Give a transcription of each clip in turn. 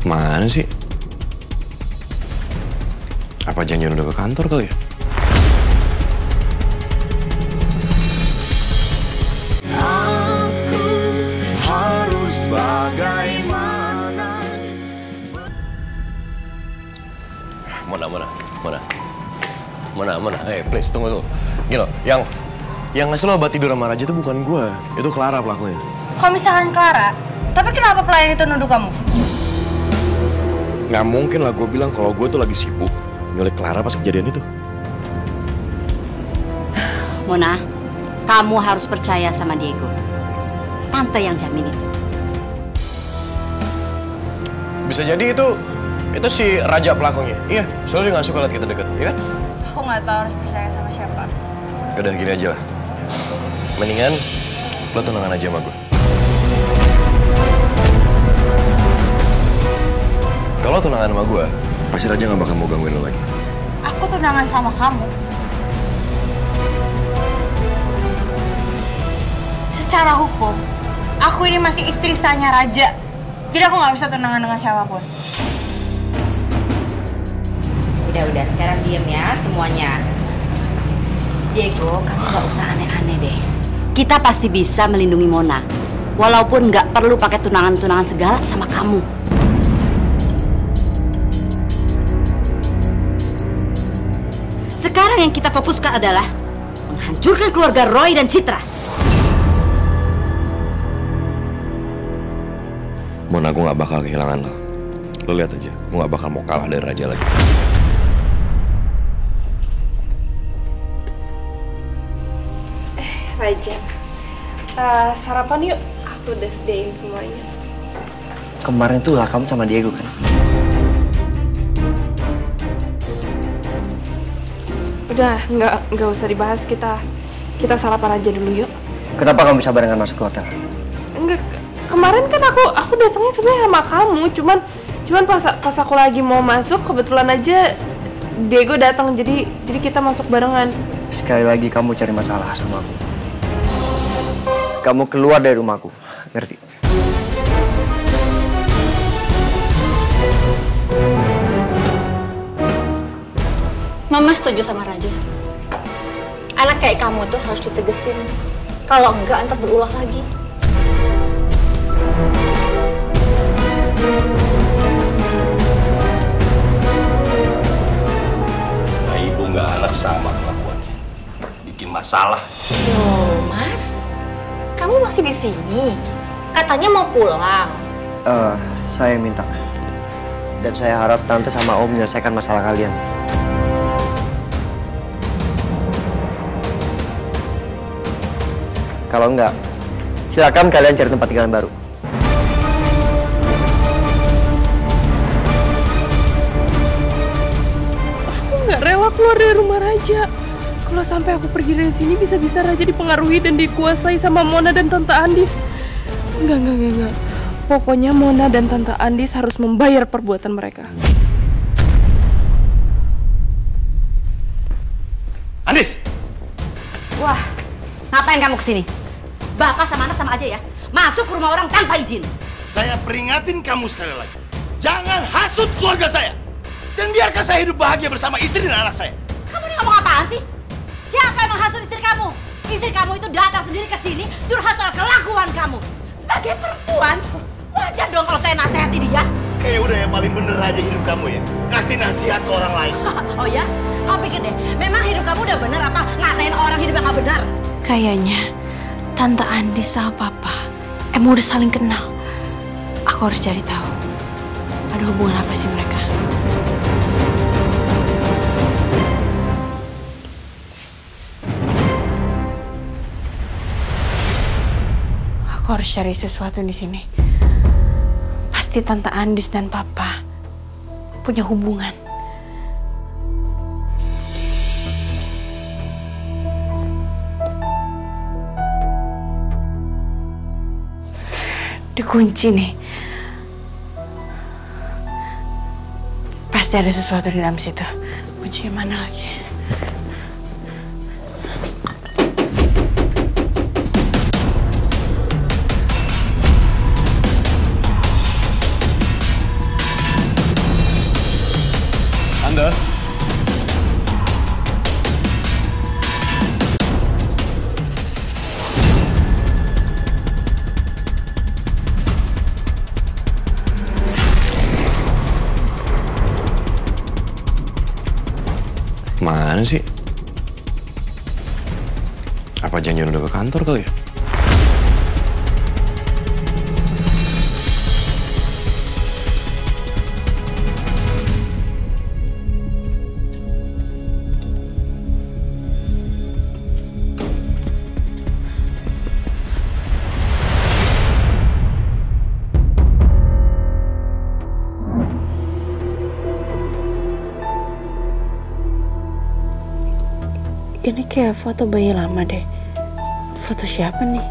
Mana sih? Apa janjian udah ke kantor kali ya? Aku harus bagaimana? Mona, please tunggu. Gini loh, yang ngasih lo obat tidur sama Raja itu bukan gue, itu Clara pelakunya. Kalau misalkan Clara, tapi kenapa pelayan itu nuduh kamu? Nggak mungkin lah gue bilang kalau gue tuh lagi sibuk nyulik Clara pas kejadian itu. Mona, kamu harus percaya sama Diego. Tante yang jamin itu. Bisa jadi itu si Raja pelakunya. Iya, soalnya dia nggak suka lihat kita deket, iya kan? Aku nggak tahu harus percaya sama siapa. Udah gini aja lah. Mendingan lo tunangan aja sama gue. Kalau tunangan sama gue, pasti Raja nggak bakal mau gangguin lo lagi. Aku tunangan sama kamu. Secara hukum, aku ini masih istri sahnya Raja. Jadi aku nggak bisa tunangan dengan siapapun. Udah, sekarang diem ya semuanya. Diego, kamu gak usah aneh-aneh deh. Kita pasti bisa melindungi Mona. Walaupun nggak perlu pakai tunangan-tunangan segala sama kamu. Sekarang yang kita fokuskan adalah menghancurkan keluarga Roy dan Citra. Mona, gue gak bakal kehilangan lo. Lo lihat aja, gue gak bakal mau kalah dari Raja lagi. Raja, sarapan yuk. Aku udah sediain semuanya. Kemarin tuh lah kamu sama Diego kan? Udah, nggak usah dibahas. Kita sarapan aja dulu yuk. Kenapa kamu bisa barengan masuk ke hotel? Enggak, kemarin kan aku datangnya sebenarnya sama kamu. Cuman pas aku lagi mau masuk, kebetulan aja Diego datang. Jadi kita masuk barengan. Sekali lagi kamu cari masalah sama aku. Kamu keluar dari rumahku, ngerti? Mama setuju sama Raja. Anak kayak kamu tuh harus ditegesin. Kalau enggak, ntar berulah lagi. Nah, ibu nggak anak sama kelakuannya. Bikin masalah. Loh, Mas. Kamu masih di sini? Katanya mau pulang. Saya minta. Dan saya harap tante sama om menyelesaikan masalah kalian. Kalau enggak, silakan kalian cari tempat tinggal baru. Aku nggak rela keluar dari rumah Raja. Kalau sampai aku pergi dari sini, bisa-bisa Raja dipengaruhi dan dikuasai sama Mona dan Tante Andis. Enggak. Pokoknya Mona dan Tante Andis harus membayar perbuatan mereka. Andis! Wah, ngapain kamu kesini? Bapak sama anak sama aja ya. Masuk ke rumah orang tanpa izin. Saya peringatin kamu sekali lagi. Jangan hasut keluarga saya. Dan biarkan saya hidup bahagia bersama istri dan anak saya. Kamu ini ngomong apaan sih? Siapa yang menghasut istri kamu? Istri kamu itu datang sendiri ke sini curhat soal kelakuan kamu. Sebagai perempuan, wajar dong kalau saya nasihati dia. Kayak udah yang paling bener aja hidup kamu ya. Kasih nasihat ke orang lain. Oh ya? Kau pikir deh, memang hidup kamu udah bener apa ngatain orang hidup yang gak benar? Kayaknya Tante Andis sama Papa emang udah saling kenal. Aku harus cari tahu. Ada hubungan apa sih mereka? Aku harus cari sesuatu di sini. Pasti Tante Andis dan Papa punya hubungan. Dikunci nih. Pasti ada sesuatu di dalam situ. Kunci mana lagi? Tanda. Mana sih? Apa janjian udah ke kantor kali ya? Ini kayak foto bayi lama deh. Foto siapa nih?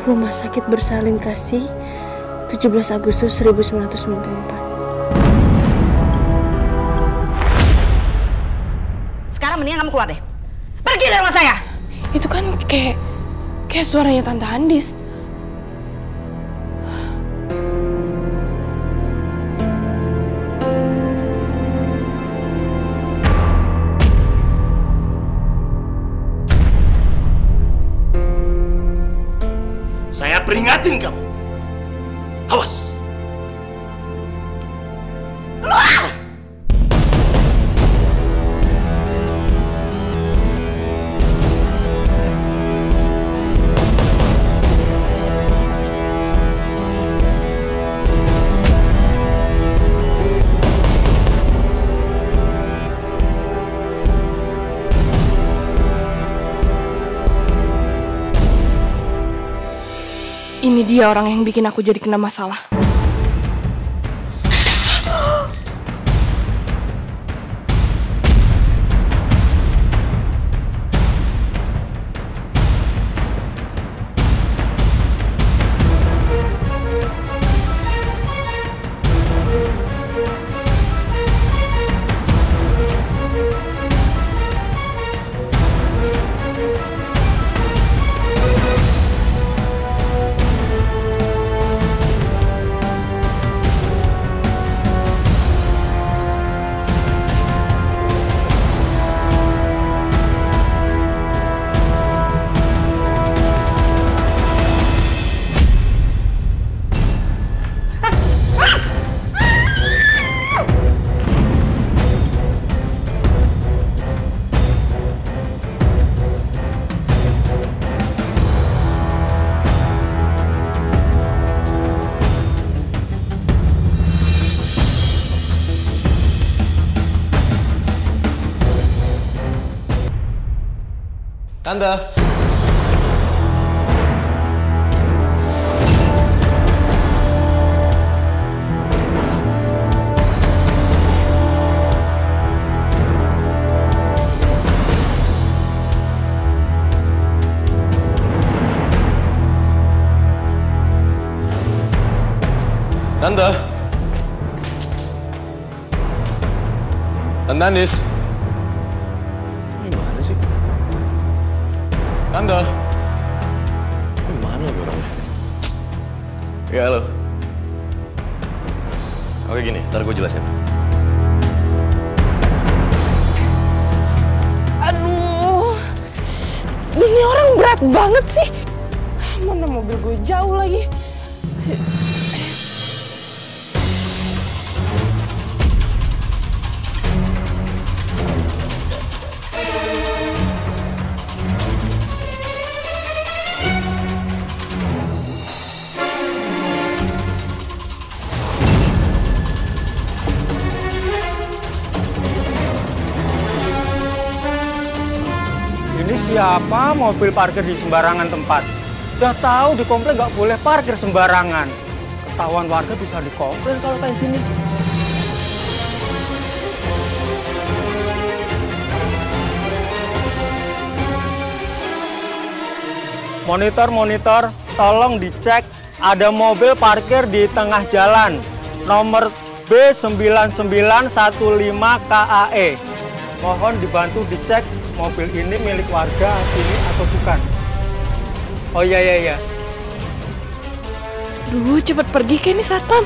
Rumah Sakit Bersalin Kasih, 17 Agustus 1994. Sekarang mendingan kamu keluar deh. Pergi dari rumah saya. Itu kan kayak suaranya Tante Andis. Saya peringatin kamu. Awas. Keluar! Ini dia orang yang bikin aku jadi kena masalah. Tante. Tante. Tante Andis. Gimana sih? Tante. Gimana lagi orangnya? Ya, halo. Oke gini, ntar gue jelasin. Aduh, ini orang berat banget sih. Mana mobil gue jauh lagi. Siapa mobil parkir di sembarangan tempat? Udah tahu di komplek nggak boleh parkir sembarangan. Ketahuan warga bisa dikomplain kalau kayak gini. Monitor, tolong dicek ada mobil parkir di tengah jalan. Nomor B9915 KAE. Mohon dibantu dicek mobil ini milik warga sini atau bukan. Oh iya. Duh, cepet pergi kayak ini satpam.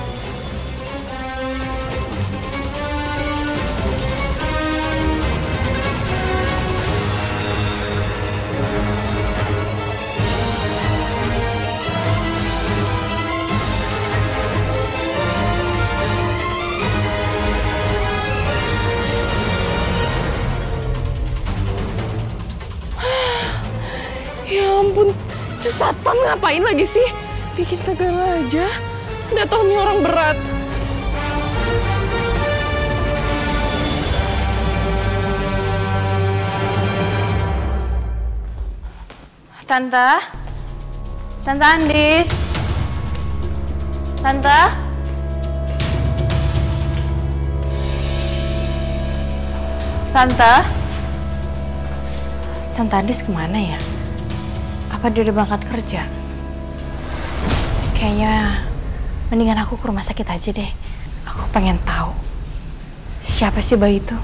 ngapain lagi sih? Bikin tegang aja. Udah tau nih orang berat. Tante Andis. Tante Andis kemana ya? Apa dia udah berangkat kerja? Kayaknya mendingan aku ke rumah sakit aja deh. Aku pengen tahu siapa sih bayi itu.